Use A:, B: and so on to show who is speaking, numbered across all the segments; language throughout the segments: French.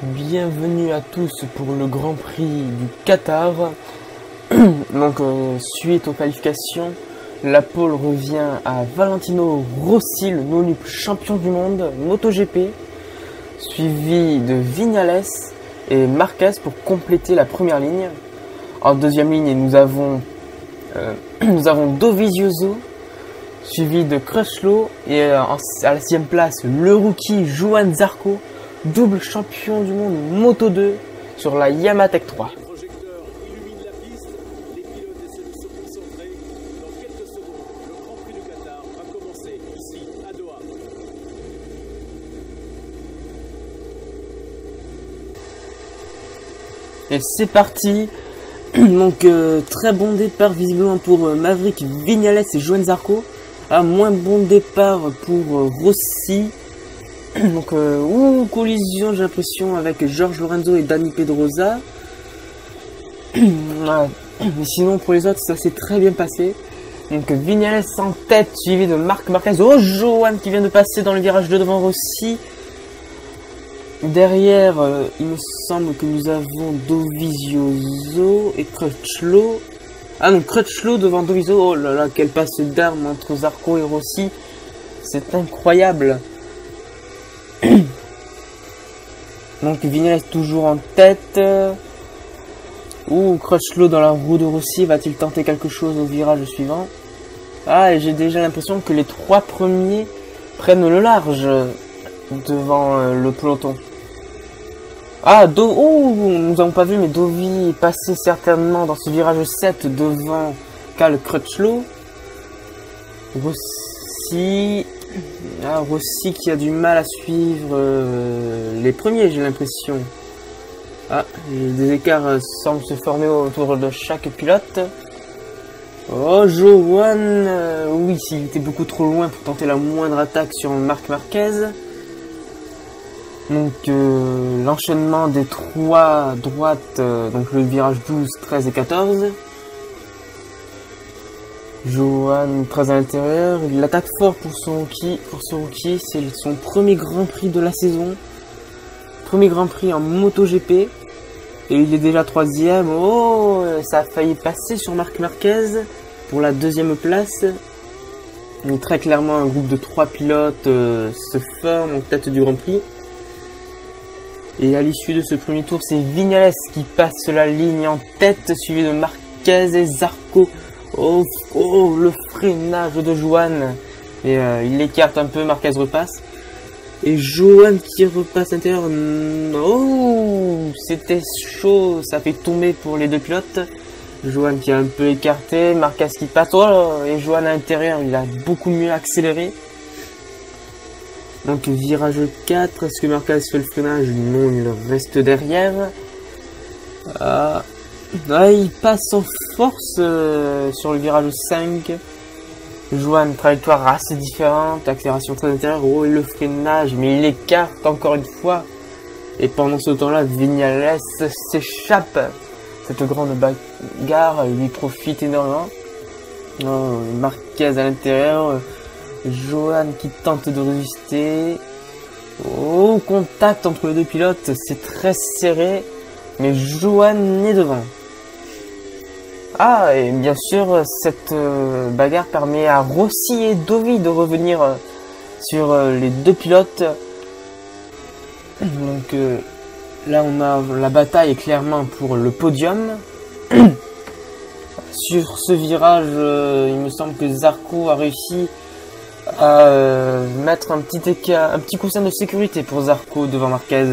A: Bienvenue à tous pour le Grand Prix du Qatar. Donc suite aux qualifications, la pole revient à Valentino Rossi, le non champion du monde MotoGP, suivi de Viñales et Marquez pour compléter la première ligne. En deuxième ligne, nous avons Dovizioso, suivi de Crutchlow, et à la sixième place, le rookie Johann Zarco, double champion du monde Moto 2 sur la Yamaha Tech 3.
B: Les projecteurs illuminent la piste, les pilotes essaient de se concentrer. Dans quelques secondes, le Grand Prix du Qatar va commencer ici, à Doha.
A: Et c'est parti. Donc très bon départ visiblement pour Maverick Viñales et Johann Zarco. Moins bon départ pour Rossi. Donc collision, j'ai l'impression, avec Jorge Lorenzo et Dani Pedrosa. Mais sinon pour les autres ça s'est très bien passé. Donc Viñales en tête, suivi de Marc Marquez. Oh, Johann qui vient de passer dans le virage 2 devant Rossi. Derrière, il me semble que nous avons Dovizioso et Crutchlow. Ah non, Crutchlow devant Dovizioso. Oh là là, quelle passe d'armes entre Zarco et Rossi. C'est incroyable. Donc Viñales toujours en tête. Crutchlow dans la roue de Rossi. Va-t-il tenter quelque chose au virage suivant? Ah, et j'ai déjà l'impression que les trois premiers prennent le large devant le peloton. Nous n'avons pas vu, mais Dovi est passé certainement dans ce virage 7 devant Cal Crutchlow. Rossi qui a du mal à suivre les premiers, j'ai l'impression. Des écarts semblent se former autour de chaque pilote. Oh, Johann, oui, s'il était beaucoup trop loin pour tenter la moindre attaque sur Marc Marquez. Donc l'enchaînement des trois droites, donc le virage 12, 13 et 14. Johann très à l'intérieur, il attaque fort pour son rookie, c'est son premier Grand Prix de la saison. Premier Grand Prix en MotoGP. Et il est déjà troisième. Oh, ça a failli passer sur Marc Marquez pour la deuxième place. Donc très clairement un groupe de 3 pilotes se forme en tête du Grand Prix. Et à l'issue de ce premier tour, c'est Viñales qui passe la ligne en tête, suivi de Marquez et Zarco. Oh, le freinage de Johann. Et il écarte un peu, Marquez repasse. Et Johann qui repasse à l'intérieur. Oh, c'était chaud, ça fait tomber pour les deux pilotes. Johann qui a un peu écarté, Marquez qui passe. Oh, et Johann à l'intérieur, il a beaucoup mieux accéléré. Donc virage 4, est-ce que Marquez fait le freinage? Non, il reste derrière. Il passe en force sur le virage 5. Johann, trajectoire assez différente, accélération très intérieure. Oh, et le freinage, mais il écarte encore une fois. Et pendant ce temps-là, Viñales s'échappe. Cette grande bagarre lui profite énormément. Oh, Marquez à l'intérieur. Johann qui tente de résister. Oh, contact entre les deux pilotes, c'est très serré. Mais Johann est devant. Et bien sûr, cette bagarre permet à Rossi et Dovi de revenir sur les deux pilotes. Donc là, on a la bataille clairement pour le podium. Sur ce virage, il me semble que Zarco a réussi à mettre un petit coussin de sécurité pour Zarco devant Marquez.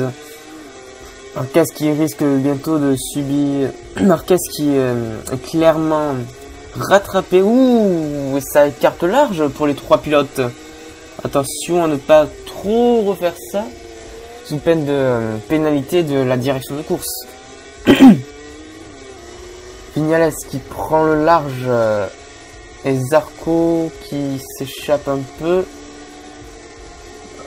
A: Marquez qui risque bientôt de subir. Marquez qui est clairement rattrapé. Et ça écarte large pour les trois pilotes. Attention à ne pas trop refaire ça, sous peine de pénalité de la direction de course. Viñales qui prend le large et Zarco qui s'échappe un peu.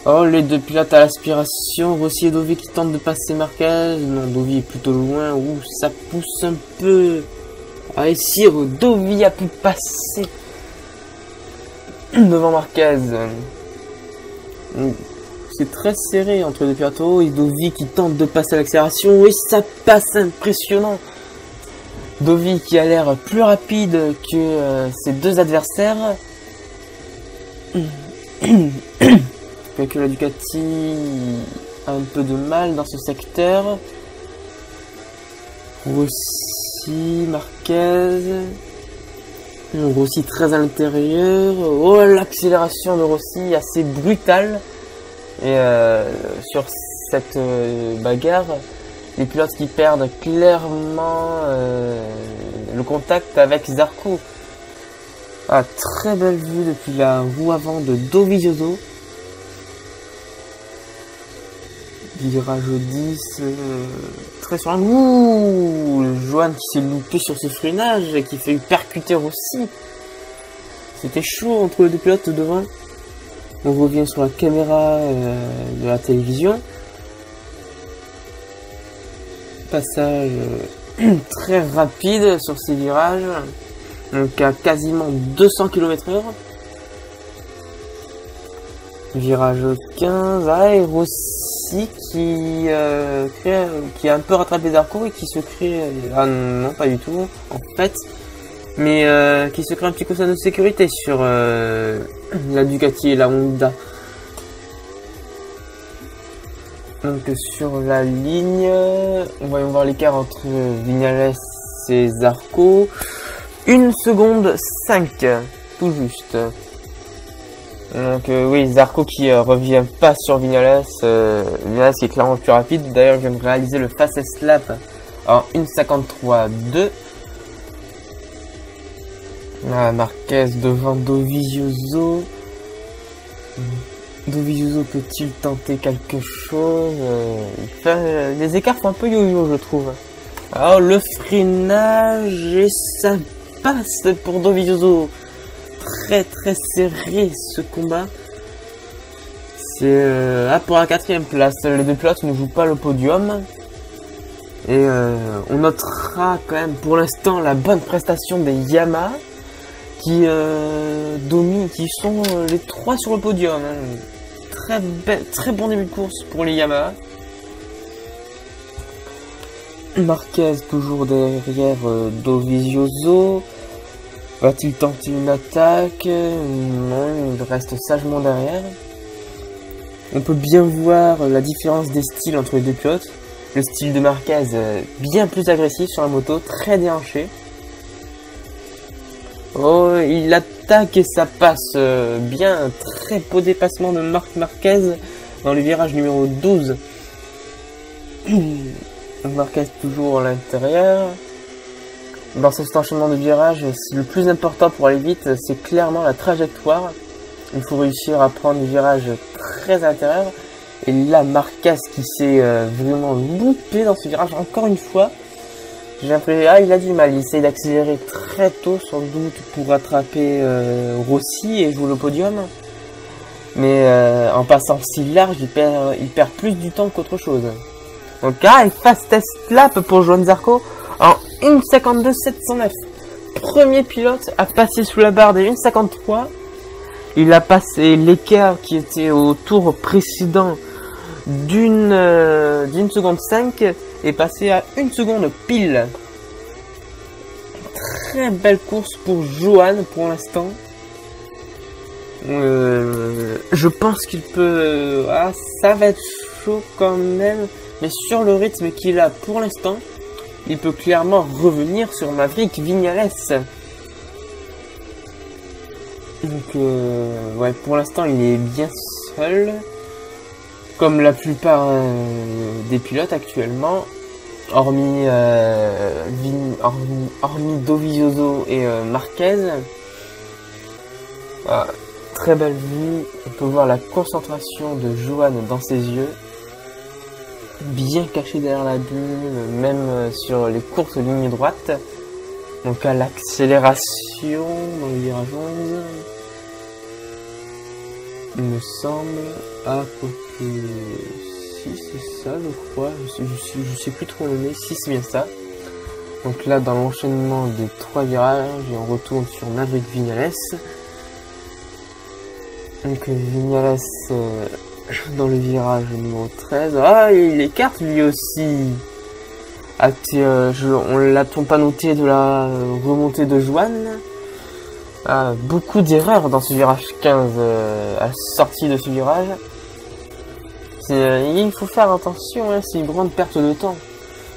A: Oh, les deux pilotes à l'aspiration. Rossi et Dovi qui tentent de passer Marquez. Non, Dovi est plutôt loin. Ça pousse un peu. Et si Dovi a pu passer devant Marquez. c'est très serré entre les deux pilotes. Et Dovi qui tente de passer à l'accélération. Et ça passe, impressionnant. Dovi qui a l'air plus rapide que ses deux adversaires. Que la Ducati a un peu de mal dans ce secteur. Rossi, Marquez. Rossi très à l'intérieur. Oh, l'accélération de Rossi assez brutale. Et sur cette bagarre, les pilotes qui perdent clairement le contact avec Zarco. Ah, très belle vue depuis la roue avant de Dovizioso. Virage 10, très sur un ouh, Johan qui s'est loupé sur ce freinage et qui fait percuter Rossi. C'était chaud entre les deux pilotes devant. On revient sur la caméra de la télévision. Passage très rapide sur ces virages. Donc à quasiment 200 km/h. Virage 15. Ah, et Rossi qui a un peu rattrapé Zarco et qui se crée... Ah non, pas du tout en fait. Mais qui se crée un petit coussin de sécurité sur la Ducati et la Honda. Donc sur la ligne, on va voir l'écart entre Viñales et Zarco. 1 seconde 5, tout juste. Donc oui, Zarco qui revient pas sur Viñales. Viñales qui est clairement plus rapide. D'ailleurs, je viens de réaliser le fastest lap en 1:53.2. Ah, Marquez devant Dovizioso. Dovizioso peut-il tenter quelque chose? Les écarts font un peu yo-yo, je trouve. Alors le freinage et ça passe pour Dovizioso. Très très serré ce combat. C'est pour la 4e place. Les deux pilotes ne jouent pas le podium. Et on notera quand même pour l'instant la bonne prestation des Yamaha qui dominent, qui sont les 3 sur le podium. Très bon début de course pour les Yamaha. Marquez toujours derrière Dovizioso. Va-t-il tenter une attaque? Non, il reste sagement derrière. On peut bien voir la différence des styles entre les deux pilotes. Le style de Marquez bien plus agressif sur la moto, très déhanché. Oh, il attaque et ça passe bien. Très beau dépassement de Marc Marquez dans le virage numéro 12. Marquez toujours à l'intérieur. Dans cet enchaînement de virages, le plus important pour aller vite, c'est clairement la trajectoire. Il faut réussir à prendre des virages très à l'intérieur. Et là, Marquez qui s'est vraiment loupé dans ce virage encore une fois. J'ai l'impression, il a du mal. Il essaie d'accélérer très tôt, sans doute, pour rattraper Rossi et jouer le podium. Mais en passant si large, il perd plus du temps qu'autre chose. Donc, fastest lap pour Johan Zarco en 1:52.709. Premier pilote à passer sous la barre des 1:53. Il a passé l'écart qui était au tour précédent d'une seconde 5 et passé à 1 seconde pile. Très belle course pour Johan pour l'instant. Je pense qu'il peut... ça va être chaud quand même. Mais sur le rythme qu'il a pour l'instant, il peut clairement revenir sur Maverick Viñales. Donc, ouais, pour l'instant, il est bien seul. Comme la plupart des pilotes actuellement. Hormis Dovizioso et Marquez. Très belle vue. On peut voir la concentration de Johan dans ses yeux. Bien caché derrière la bulle, même sur les courtes lignes droites. Donc à l'accélération dans le virage 11. Il me semble. Que... Si c'est ça je crois. Je sais plus trop le nez. Si c'est bien ça. Donc là dans l'enchaînement des 3 virages, et on retourne sur Maverick Viñales. Donc Viñales dans le virage numéro 13. Ah, il écarte lui aussi. On ne l'a-t-on pas noté de la remontée de Joanne. Beaucoup d'erreurs dans ce virage 15 à la sortie de ce virage. Il faut faire attention, hein, c'est une grande perte de temps.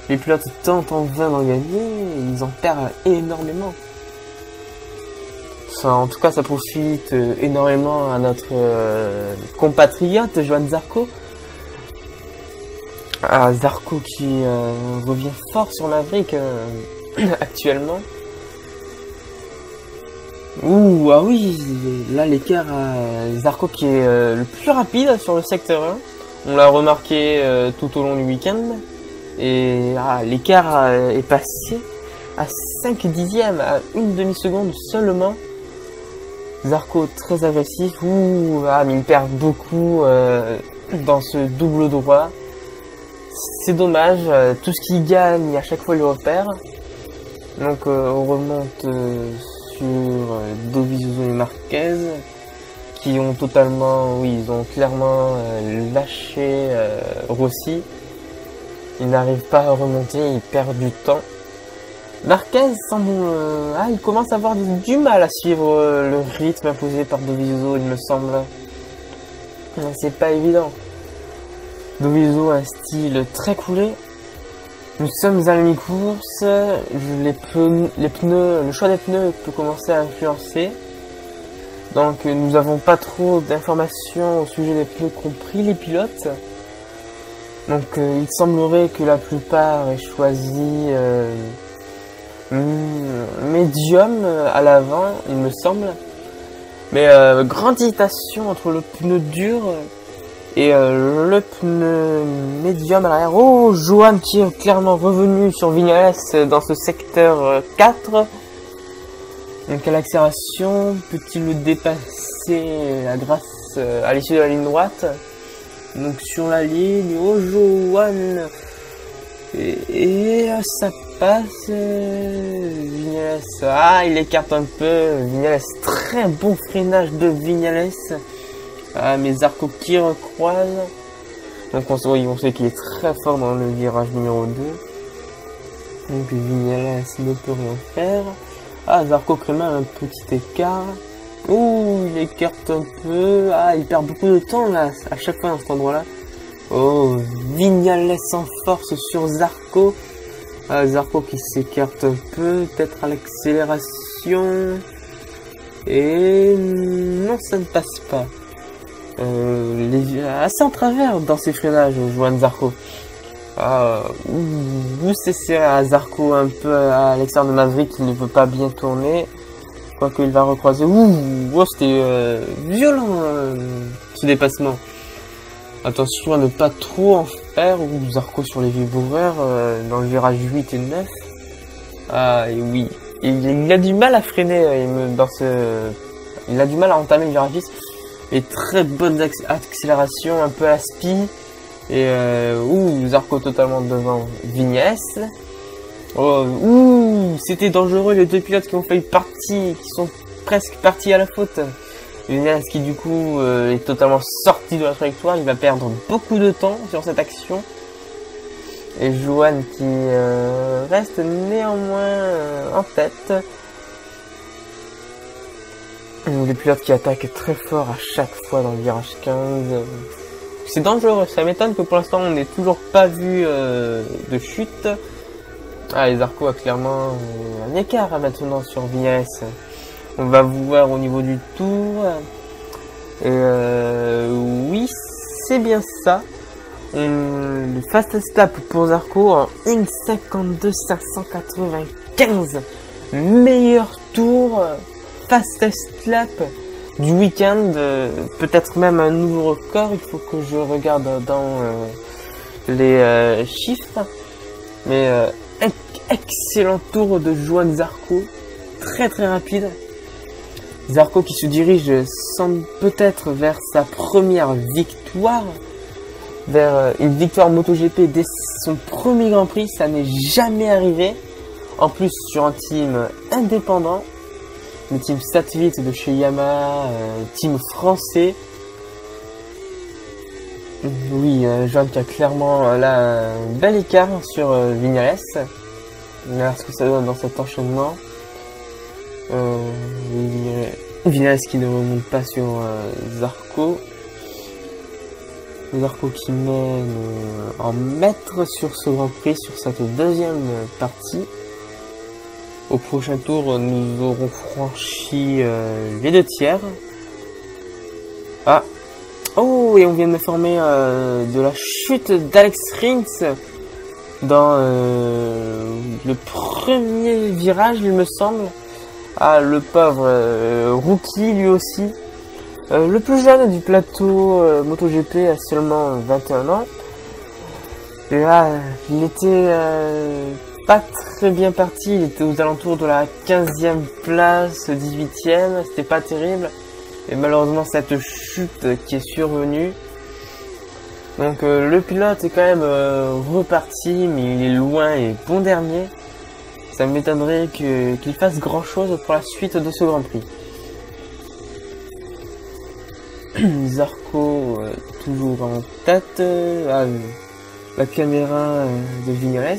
A: Les pilotes tentent en vain d'en gagner, ils en perdent énormément. En tout cas, ça profite énormément à notre compatriote Johann Zarco. Zarco qui revient fort sur Maverick actuellement. Ah oui, là l'écart Zarco qui est le plus rapide sur le secteur 1. On l'a remarqué tout au long du week-end. Et l'écart est passé à 5 dixièmes, à une demi-seconde seulement. Zarco très agressif. Mais il perd beaucoup dans ce double droit. C'est dommage, tout ce qu'il gagne, à chaque fois il le repère. Donc on remonte sur Dovizioso et Marquez qui ont totalement, ils ont clairement lâché Rossi. Ils n'arrivent pas à remonter, ils perdent du temps. Marquez semble, il commence à avoir du mal à suivre le rythme imposé par Dovizioso, il me semble. C'est pas évident. Dovizioso a un style très coulé. Nous sommes à la mi-course. Le choix des pneus peut commencer à influencer. Donc nous n'avons pas trop d'informations au sujet des pneus qu'ont pris les pilotes. Donc il semblerait que la plupart aient choisi médium à l'avant, il me semble. Mais grande hésitation entre le pneu dur et le pneu médium à l'arrière. Johan qui est clairement revenu sur Vignales dans ce secteur 4. Donc à l'accélération, peut-il le dépasser grâce à l'issue de la ligne droite? Donc sur la ligne, Johan et ça passe. Vignales, il écarte un peu. Vignales, très bon freinage de Vignales. Mais Zarco qui recroise. Donc on sait qu'il est très fort dans le virage numéro 2. Donc Vignales ne peut rien faire. Zarco crée un petit écart. Il écarte un peu. Il perd beaucoup de temps là, à chaque fois dans cet endroit-là. Vignales en force sur Zarco. Zarco qui s'écarte un peu, peut-être à l'accélération. Et non, ça ne passe pas. Assez en travers dans ses freinages, Johann Zarco. C'est à Zarco un peu à l'extérieur de Maverick, il ne veut pas bien tourner. Quoique il va recroiser. C'était violent ce dépassement. Attention à ne pas trop en faire. Zarco sur les vibreurs dans le virage 8 et 9. Et oui. Il a du mal à freiner il a du mal à entamer le virage 10. Et très bonne accélération, un peu à la spi. Et Zarco totalement devant Vignales. C'était dangereux, les deux pilotes qui ont failli qui sont presque partis à la faute. Vignales qui du coup est totalement sorti de la trajectoire, il va perdre beaucoup de temps sur cette action. Et Johan qui reste néanmoins en tête. Des pilotes qui attaquent très fort à chaque fois dans le virage 15. C'est dangereux, ça m'étonne que pour l'instant on n'ait toujours pas vu de chute. Et Zarco a clairement un écart maintenant sur Vignales. On va voir au niveau du tour. Oui, c'est bien ça. Le fastest lap pour Zarco en 1:52.595. Meilleur tour, fastest lap du week-end. Peut-être même un nouveau record. Il faut que je regarde dans les chiffres. Mais excellent tour de Johann Zarco. Très très rapide. Zarco qui se dirige peut-être vers sa première victoire, vers une victoire MotoGP dès son premier Grand Prix. Ça n'est jamais arrivé. En plus sur un team indépendant, le team Statvit de chez Yamaha, team français. Oui, Joan qui a clairement là un bel écart sur Vignales. On va voir ce que ça donne dans cet enchaînement. Vignales qui ne remonte pas sur Zarco. Zarco qui mène en maître sur ce Grand Prix, sur cette deuxième partie. Au prochain tour, nous aurons franchi les 2 tiers. Ah! Oh, et on vient de me former de la chute d'Alex Rins dans le premier virage, il me semble. Ah, le pauvre rookie, lui aussi. Le plus jeune du plateau MotoGP a seulement 21 ans. Et là, il était pas très bien parti. Il était aux alentours de la 15e place, 18e. C'était pas terrible. Et malheureusement, cette chute qui est survenue. Donc le pilote est quand même reparti, mais il est loin et bon dernier. Ça m'étonnerait qu'il fasse grand chose pour la suite de ce Grand Prix. Zarco toujours en tête, la caméra de Vignales.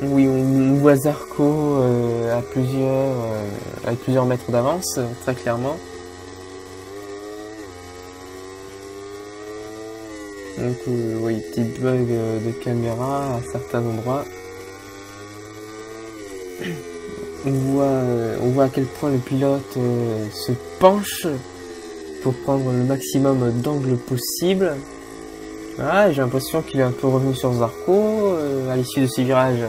A: Oui, on voit Zarco avec plusieurs mètres d'avance, très clairement. Donc oui, petit bug de caméra à certains endroits. On voit à quel point le pilote se penche pour prendre le maximum d'angles possible. Ah, j'ai l'impression qu'il est un peu revenu sur Zarco à l'issue de ce virage.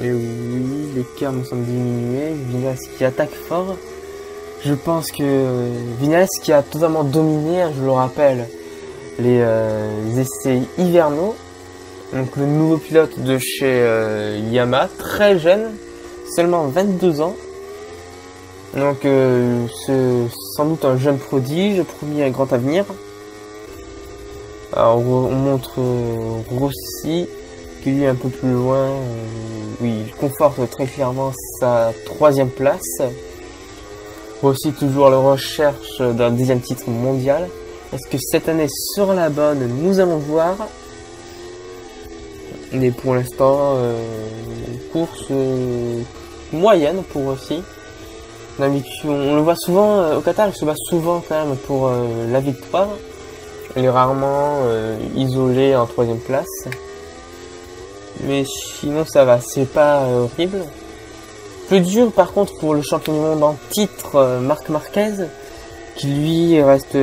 A: Et oui, l'écart me semble diminuer. Vignales qui attaque fort. Je pense que Vignales qui a totalement dominé, je le rappelle, les essais hivernaux. Donc le nouveau pilote de chez Yamaha, très jeune, seulement 22 ans. Donc c'est sans doute un jeune prodige, promis un grand avenir. Alors on montre Rossi qui lui est un peu plus loin. Oui, il conforte très clairement sa 3e place. Rossi toujours à la recherche d'un 10e titre mondial. Est-ce que cette année sera la bonne? Nous allons voir. Mais pour l'instant, course moyenne pour Rossi. On le voit souvent au Qatar, il se bat souvent quand même pour la victoire. Il est rarement isolé en 3e place. Mais sinon ça va, c'est pas horrible. Plus dur par contre pour le champion du monde en titre, Marc Marquez, qui lui reste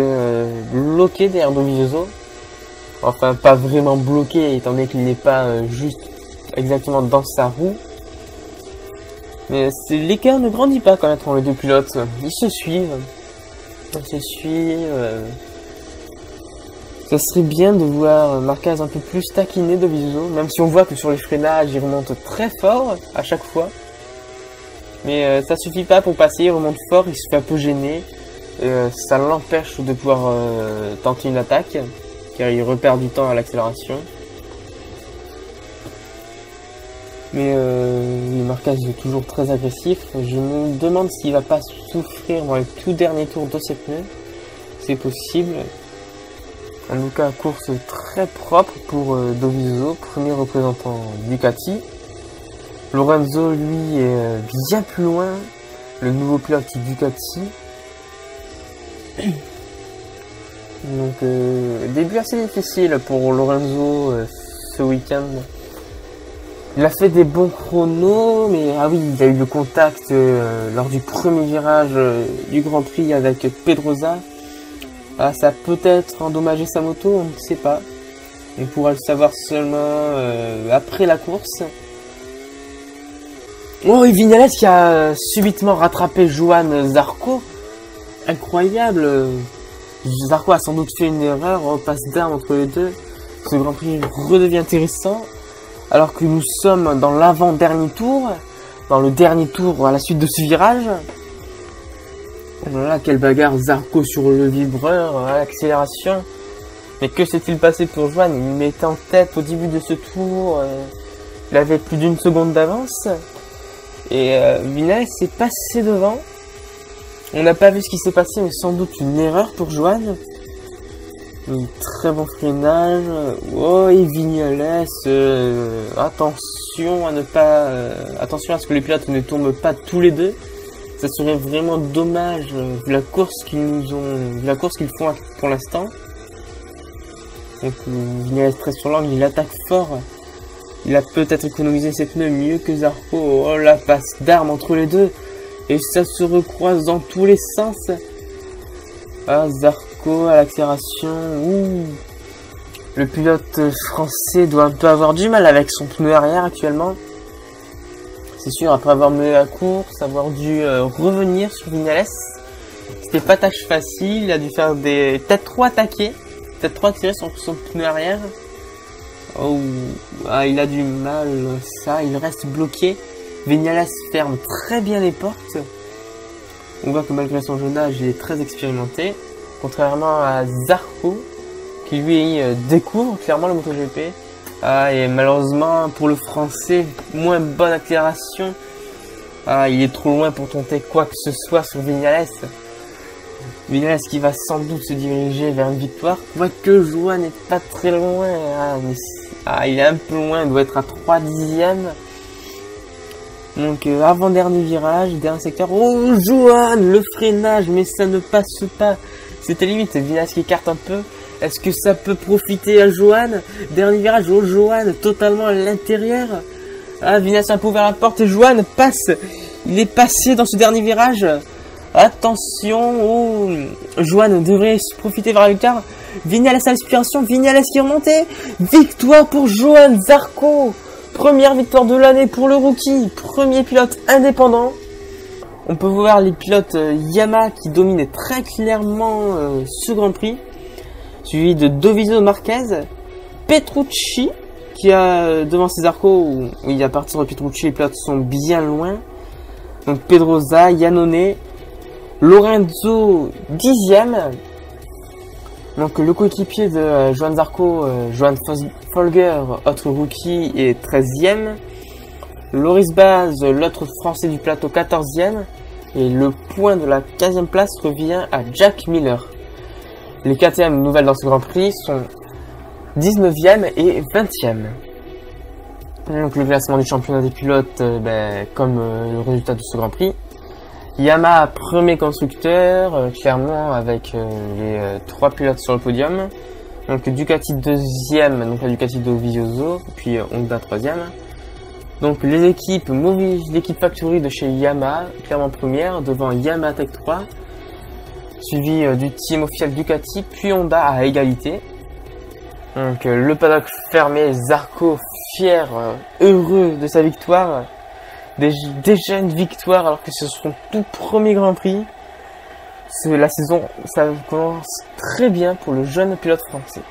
A: bloqué derrière Dovizioso. Enfin, pas vraiment bloqué, étant donné qu'il n'est pas juste exactement dans sa roue. Mais l'écart ne grandit pas quand même entre les deux pilotes. Ils se suivent. Ça serait bien de voir Marquez un peu plus taquiner Dovizioso, même si on voit que sur les freinages, il remonte très fort à chaque fois. Mais ça suffit pas pour passer, il remonte fort, il se fait un peu gêner. Ça l'empêche de pouvoir tenter une attaque, car il repère du temps à l'accélération. Mais Marquez est toujours très agressif. Je me demande s'il va pas souffrir dans les tout derniers tours de cette pneu. C'est possible. En tout cas, course très propre pour Dovizioso, premier représentant Ducati. Lorenzo, lui, est bien plus loin, le nouveau pilote Ducati. Donc, début assez difficile pour Lorenzo ce week-end. Il a fait des bons chronos, mais ah oui, il a eu le contact lors du premier virage du Grand Prix avec Pedrosa. Ah, ça a peut-être endommagé sa moto, on ne sait pas. On pourra le savoir seulement après la course. Oh, et Vignales qui a subitement rattrapé Joan Zarco. Incroyable. Zarco a sans doute fait une erreur, on passe d'armes entre les deux. Ce Grand Prix redevient intéressant. Alors que nous sommes dans l'avant-dernier tour. Dans le dernier tour à la suite de ce virage. Voilà, quelle bagarre, Zarco sur le vibreur, à l'accélération. Mais que s'est-il passé pour Joan? Il était en tête au début de ce tour. Il avait plus d'1 seconde d'avance. Et Vignales s'est passé devant. On n'a pas vu ce qui s'est passé, mais sans doute une erreur pour Johan. Un très bon freinage. Oh, et Vignales. Attention à ne pas... attention à ce que les pilotes ne tombent pas tous les deux. Ça serait vraiment dommage vu la course qu'ils font pour l'instant. Donc Vignales presse sur l'angle, il attaque fort. Il a peut-être économisé ses pneus mieux que Zarco. Oh, la passe d'armes entre les deux. Et ça se recroise dans tous les sens. Ah, Zarco à l'accélération. Ouh. Le pilote français doit un peu avoir du mal avec son pneu arrière actuellement. C'est sûr, après avoir mené la course, avoir dû revenir sur Vignales. C'était pas tâche facile. Il a dû faire des peut-être 3 attaqués. Peut-être 3 tirés sur son pneu arrière. Oh, ah, il a du mal, ça, il reste bloqué. Vignales ferme très bien les portes. On voit que malgré son jeune âge, il est très expérimenté. Contrairement à Zarco, qui lui découvre clairement le MotoGP. Ah, et malheureusement, pour le français, moins bonne accélération. Ah, il est trop loin pour tenter quoi que ce soit sur Vignales. Vignales qui va sans doute se diriger vers une victoire. Quoique Johan n'est pas très loin. Il est un peu loin, il doit être à 3 dixièmes. Donc avant-dernier virage, dernier secteur. Oh, Johan, le freinage, mais ça ne passe pas. C'était limite, Vignales qui écarte un peu. Est-ce que ça peut profiter à Johan? Dernier virage, oh Johan, totalement à l'intérieur. Ah, Vignales un peu ouvert la porte et Johan passe. Il est passé dans ce dernier virage. Attention, oh, Johan devrait profiter vers la victoire. Vignales à l'aspiration, Vignales qui est remonté. Victoire pour Johan Zarco. Première victoire de l'année pour le rookie. Premier pilote indépendant. On peut voir les pilotes Yamaha qui dominent très clairement ce Grand Prix. Suivi de Dovizioso Marquez. Petrucci qui a devancé Zarco. Oui, à partir de Petrucci, les pilotes sont bien loin. Donc Pedrosa, Iannone. Lorenzo 10e. Donc le coéquipier de Johan Zarco, Johan Folger, autre rookie, est 13e. Loris Baz, l'autre français du plateau, 14e. Et le point de la 15e place revient à Jack Miller. Les 4e nouvelles dans ce Grand Prix sont 19e et 20e. Donc le classement du championnat des pilotes, comme le résultat de ce Grand Prix. Yamaha premier constructeur, clairement avec les 3 pilotes sur le podium. Donc Ducati deuxième, donc la Ducati Dovizioso, puis Honda troisième. Donc les équipes, l'équipe Factory de chez Yamaha, clairement première, devant Yamaha Tech 3, suivi du team officiel Ducati, puis Honda à égalité. Donc le paddock fermé, Zarco fier, heureux de sa victoire. Déjà une victoire alors que c'est son tout premier Grand Prix. La saison, ça commence très bien pour le jeune pilote français.